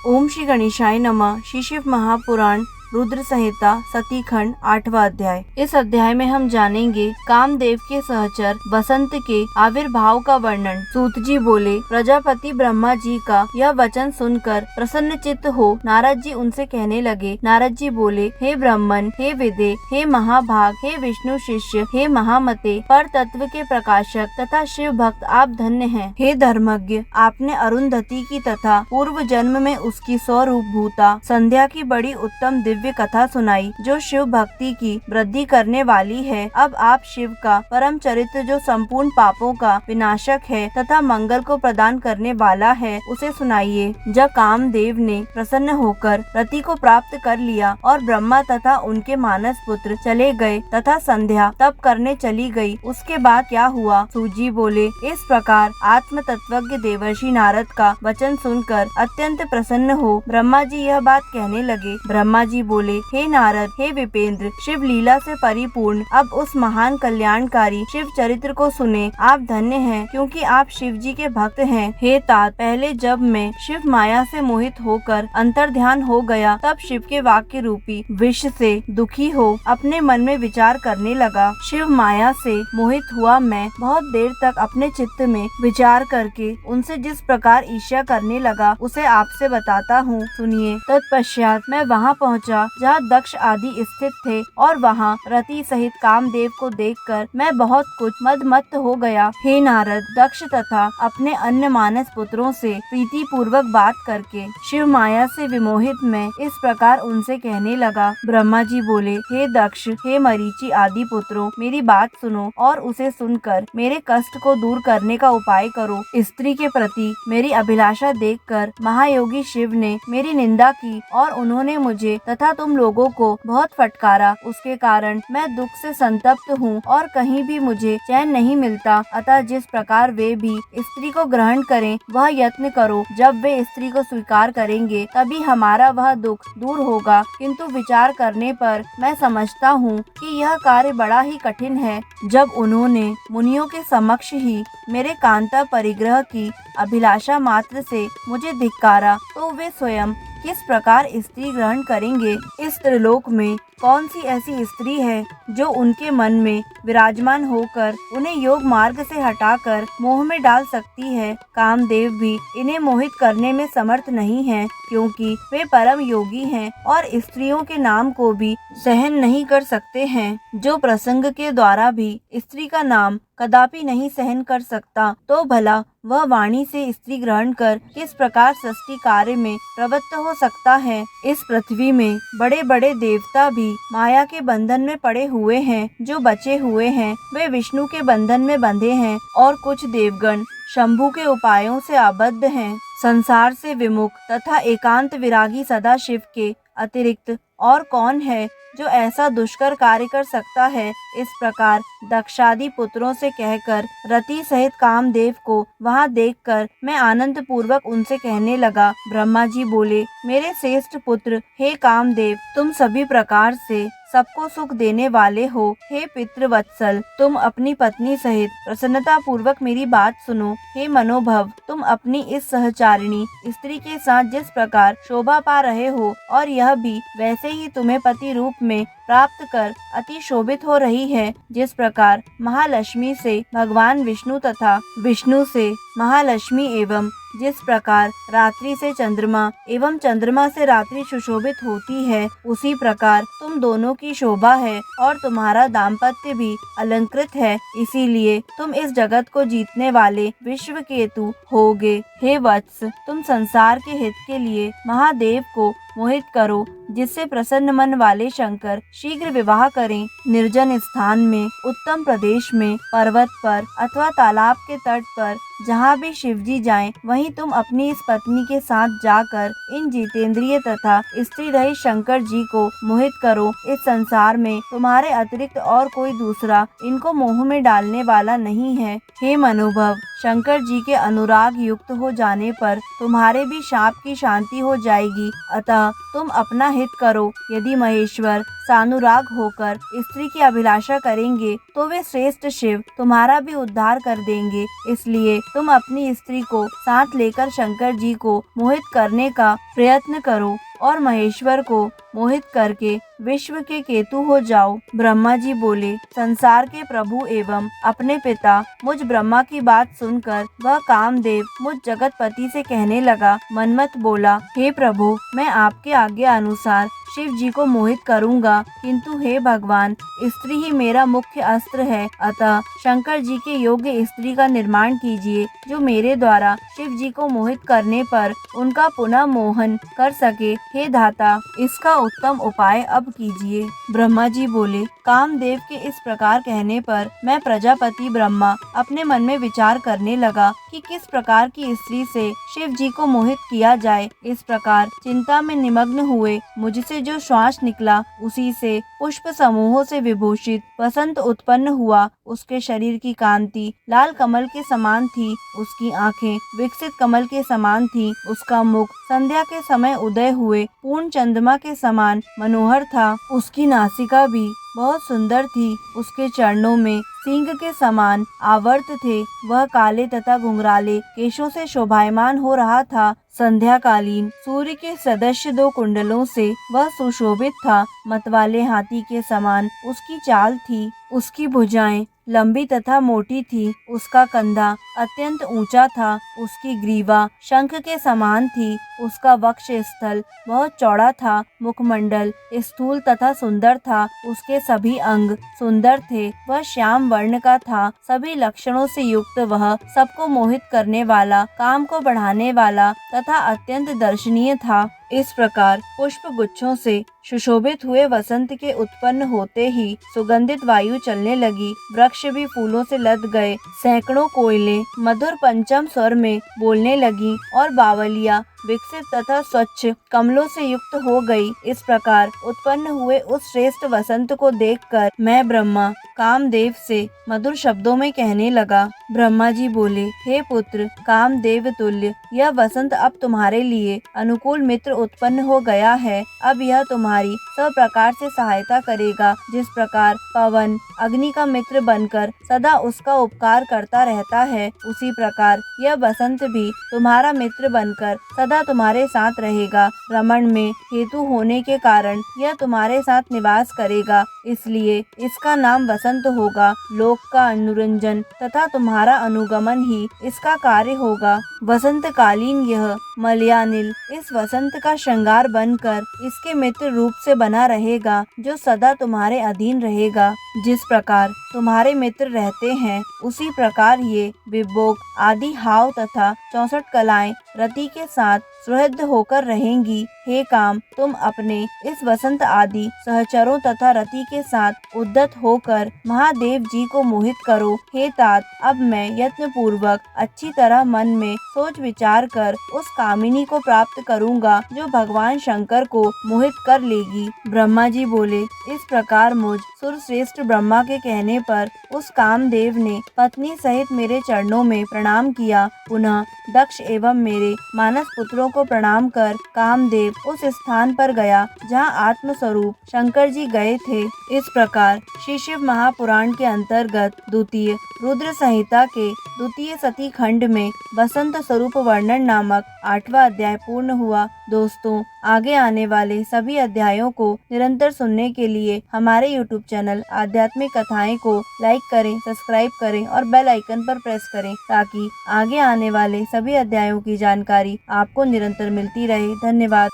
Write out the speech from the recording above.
ओम श्री गणेशाय नमः। श्री शिव महापुराण रुद्र संहिता सती खंड 8वां अध्याय। इस अध्याय में हम जानेंगे कामदेव के सहचर बसंत के आविर्भाव का वर्णन। सूत जी बोले, प्रजापति ब्रह्मा जी का यह वचन सुनकर प्रसन्न चित्त हो नारद जी उनसे कहने लगे। नारद जी बोले, हे ब्राह्मण, हे विदे, हे महाभाग, हे विष्णु शिष्य, हे महामते, पर तत्व के प्रकाशक तथा शिव भक्त आप धन्य हैं। हे धर्मज्ञ, आपने अरुंधति की तथा पूर्व जन्म में उसकी स्वरूप भूता संध्या की बड़ी उत्तम दिव्य कथा सुनाई जो शिव भक्ति की वृद्धि करने वाली है। अब आप शिव का परम चरित्र जो संपूर्ण पापों का विनाशक है तथा मंगल को प्रदान करने वाला है उसे सुनाइए। जब कामदेव ने प्रसन्न होकर रति को प्राप्त कर लिया और ब्रह्मा तथा उनके मानस पुत्र चले गए तथा संध्या तप करने चली गई, उसके बाद क्या हुआ? सूजी बोले, इस प्रकार आत्म तत्वज्ञ देवर्षि नारद का वचन सुनकर अत्यंत प्रसन्न हो ब्रह्मा जी यह बात कहने लगे। ब्रह्मा जी बोले, हे नारद, हे विपेंद्र, शिव लीला से परिपूर्ण अब उस महान कल्याणकारी शिव चरित्र को सुने। आप धन्य हैं क्योंकि आप शिव जी के भक्त हैं। हे तात, पहले जब मैं शिव माया से मोहित होकर अंतर्ध्यान हो गया तब शिव के वाक्य रूपी विष से दुखी हो अपने मन में विचार करने लगा। शिव माया से मोहित हुआ मैं बहुत देर तक अपने चित्त में विचार करके उनसे जिस प्रकार ईर्ष्या करने लगा उसे आपसे बताता हूँ, सुनिए। तत्पश्चात मैं वहाँ पहुँचा जहाँ दक्ष आदि स्थित थे और वहाँ रति सहित कामदेव को देखकर मैं बहुत कुछ मदमत्त हो गया। हे नारद, दक्ष तथा अपने अन्य मानस पुत्रों से प्रीति पूर्वक बात करके शिव माया से विमोहित मैं इस प्रकार उनसे कहने लगा। ब्रह्मा जी बोले, हे दक्ष, हे मरीचि आदि पुत्रों, मेरी बात सुनो और उसे सुनकर मेरे कष्ट को दूर करने का उपाय करो। स्त्री के प्रति मेरी अभिलाषा देखकर महायोगी शिव ने मेरी निंदा की और उन्होंने मुझे तथा तुम लोगों को बहुत फटकारा। उसके कारण मैं दुख से संतप्त हूँ और कहीं भी मुझे चैन नहीं मिलता। अतः जिस प्रकार वे भी स्त्री को ग्रहण करें वह यत्न करो। जब वे स्त्री को स्वीकार करेंगे तभी हमारा वह दुख दूर होगा। किंतु विचार करने पर मैं समझता हूँ कि यह कार्य बड़ा ही कठिन है। जब उन्होंने मुनियों के समक्ष ही मेरे कांता परिग्रह की अभिलाषा मात्र से मुझे धिक्कारा तो वे स्वयं किस प्रकार स्त्री ग्रहण करेंगे? इस त्रिलोक में कौन सी ऐसी स्त्री है जो उनके मन में विराजमान होकर उन्हें योग मार्ग से हटाकर मोह में डाल सकती है? कामदेव भी इन्हें मोहित करने में समर्थ नहीं है क्योंकि वे परम योगी हैं और स्त्रियों के नाम को भी सहन नहीं कर सकते हैं। जो प्रसंग के द्वारा भी स्त्री का नाम कदापि नहीं सहन कर सकता तो भला वह वाणी से स्त्री ग्रहण कर किस प्रकार सृष्टि कार्य में प्रवृत्त हो सकता है? इस पृथ्वी में बड़े बड़े देवता भी माया के बंधन में पड़े हुए हैं। जो बचे हुए हैं वे विष्णु के बंधन में बंधे हैं और कुछ देवगण शंभु के उपायों से आबद्ध हैं। संसार से विमुख तथा एकांत विरागी सदा शिव के अतिरिक्त और कौन है जो ऐसा दुष्कर कार्य कर सकता है? इस प्रकार दक्षादि पुत्रों से कहकर रति सहित कामदेव को वहां देखकर मैं आनंद पूर्वक उनसे कहने लगा। ब्रह्मा जी बोले, मेरे श्रेष्ठ पुत्र, हे कामदेव, तुम सभी प्रकार से सबको सुख देने वाले हो। हे पितृवत्सल, तुम अपनी पत्नी सहित प्रसन्नता पूर्वक मेरी बात सुनो। हे मनोभव, तुम अपनी इस सहचारिणी स्त्री के साथ जिस प्रकार शोभा पा रहे हो और यह भी वैसे ही तुम्हें पति रूप में प्राप्त कर अति शोभित हो रही है जिस प्रकार महालक्ष्मी से भगवान विष्णु तथा विष्णु से महालक्ष्मी एवं जिस प्रकार रात्रि से चंद्रमा एवं चंद्रमा से रात्रि सुशोभित होती है उसी प्रकार तुम दोनों की शोभा है और तुम्हारा दाम्पत्य भी अलंकृत है। इसीलिए तुम इस जगत को जीतने वाले विश्व केतु होगे। हे वत्स, तुम संसार के हित के लिए महादेव को मोहित करो जिससे प्रसन्न मन वाले शंकर शीघ्र विवाह करें। निर्जन स्थान में, उत्तम प्रदेश में, पर्वत पर अथवा तालाब के तट पर जहाँ भी शिवजी जाएं, वहीं तुम अपनी इस पत्नी के साथ जाकर इन जितेंद्रिय तथा स्त्री रहित शंकर जी को मोहित करो। इस संसार में तुम्हारे अतिरिक्त और कोई दूसरा इनको मोह में डालने वाला नहीं है। हे मनोभव, शंकर जी के अनुराग युक्त हो जाने पर तुम्हारे भी शाप की शांति हो जाएगी। अतः तुम अपना हित मोहित करो। यदि महेश्वर सानुराग होकर स्त्री की अभिलाषा करेंगे तो वे श्रेष्ठ शिव तुम्हारा भी उद्धार कर देंगे। इसलिए तुम अपनी स्त्री को साथ लेकर शंकर जी को मोहित करने का प्रयत्न करो और महेश्वर को मोहित करके विश्व के केतु हो जाओ। ब्रह्मा जी बोले, संसार के प्रभु एवं अपने पिता मुझ ब्रह्मा की बात सुनकर वह कामदेव मुझ जगतपति से कहने लगा। मन्मथ बोला, हे प्रभु, मैं आपके आज्ञा अनुसार शिव जी को मोहित करूंगा, किंतु हे भगवान, स्त्री ही मेरा मुख्य अस्त्र है। अतः शंकर जी के योग्य स्त्री का निर्माण कीजिए जो मेरे द्वारा शिव जी को मोहित करने पर उनका पुनः मोहन कर सके। हे धाता, इसका उत्तम उपाय अब कीजिए। ब्रह्मा जी बोले, कामदेव के इस प्रकार कहने पर मैं प्रजापति ब्रह्मा अपने मन में विचार करने लगा कि किस प्रकार की स्त्री से शिव जी को मोहित किया जाए। इस प्रकार चिंता में निमग्न हुए मुझसे जो श्वास निकला उसी से पुष्प समूहों से विभूषित वसंत उत्पन्न हुआ। उसके शरीर की कांति लाल कमल के समान थी, उसकी आंखें विकसित कमल के समान थी, उसका मुख संध्या के समय उदय हुए पूर्ण चंद्रमा के समान मनोहर था, उसकी नासिका भी बहुत सुंदर थी, उसके चरणों में सिंह के समान आवर्त थे, वह काले तथा घुंघराले केशों से शोभायमान हो रहा था। संध्याकालीन सूर्य के सदृश 2 कुंडलों से वह सुशोभित था। मतवाले हाथी के समान उसकी चाल थी, उसकी भुजाएं लंबी तथा मोटी थी, उसका कंधा अत्यंत ऊंचा था, उसकी ग्रीवा शंख के समान थी, उसका वक्ष स्थल बहुत चौड़ा था, मुखमंडल स्थूल तथा सुंदर था, उसके सभी अंग सुंदर थे, वह श्याम वर्ण का था। सभी लक्षणों से युक्त वह सबको मोहित करने वाला, काम को बढ़ाने वाला तथा अत्यंत दर्शनीय था। इस प्रकार पुष्प गुच्छों से सुशोभित हुए वसंत के उत्पन्न होते ही सुगंधित वायु चलने लगी, वृक्ष भी फूलों से लद गए, सैकड़ों कोयले मधुर पंचम स्वर में बोलने लगी और बावलियां विकसित तथा स्वच्छ कमलों से युक्त हो गई। इस प्रकार उत्पन्न हुए उस श्रेष्ठ वसंत को देखकर मैं ब्रह्मा कामदेव से मधुर शब्दों में कहने लगा। ब्रह्मा जी बोले, हे पुत्र कामदेव तुल्य, यह वसंत अब तुम्हारे लिए अनुकूल मित्र उत्पन्न हो गया है। अब यह तुम्हारी सब प्रकार से सहायता करेगा। जिस प्रकार पवन अग्नि का मित्र बनकर सदा उसका उपकार करता रहता है, उसी प्रकार यह वसंत भी तुम्हारा मित्र बनकर सदा तुम्हारे साथ रहेगा। रमण में हेतु होने के कारण यह तुम्हारे साथ निवास करेगा, इसलिए इसका नाम वसंत होगा। लोक का अनुरंजन तथा तुम्हारा अनुगमन ही इसका कार्य होगा। वसंत कालीन यह मलयानिल इस वसंत का श्रृंगार बनकर इसके मित्र रूप से बना रहेगा, जो सदा तुम्हारे अधीन रहेगा। जिस प्रकार तुम्हारे मित्र रहते हैं, उसी प्रकार ये विभोग आदि हाव तथा 64 कलाएं रति के साथ सुहृद होकर रहेंगी। हे काम, तुम अपने इस वसंत आदि सहचरों तथा रति के साथ उद्यत होकर महादेव जी को मोहित करो। हे तात, अब मैं यत्न पूर्वक अच्छी तरह मन में सोच विचार कर उस कामिनी को प्राप्त करूंगा जो भगवान शंकर को मोहित कर लेगी। ब्रह्मा जी बोले, इस प्रकार मुझ सुरश्रेष्ठ ब्रह्मा के कहने पर उस कामदेव ने पत्नी सहित मेरे चरणों में प्रणाम किया। पुनः दक्ष एवं मेरे मानस पुत्रों को प्रणाम कर कामदेव उस स्थान पर गया जहाँ आत्म स्वरूप शंकर जी गए थे। इस प्रकार श्री शिव महापुराण के अंतर्गत द्वितीय रुद्र संहिता के द्वितीय सती खंड में वसंत स्वरूप वर्णन नामक 8वां अध्याय पूर्ण हुआ। दोस्तों, आगे आने वाले सभी अध्यायों को निरंतर सुनने के लिए हमारे YouTube चैनल आध्यात्मिक कथाएं को लाइक करें, सब्सक्राइब करें और बेल आइकन पर प्रेस करें ताकि आगे आने वाले सभी अध्यायों की जानकारी आपको निरंतर मिलती रहे। धन्यवाद।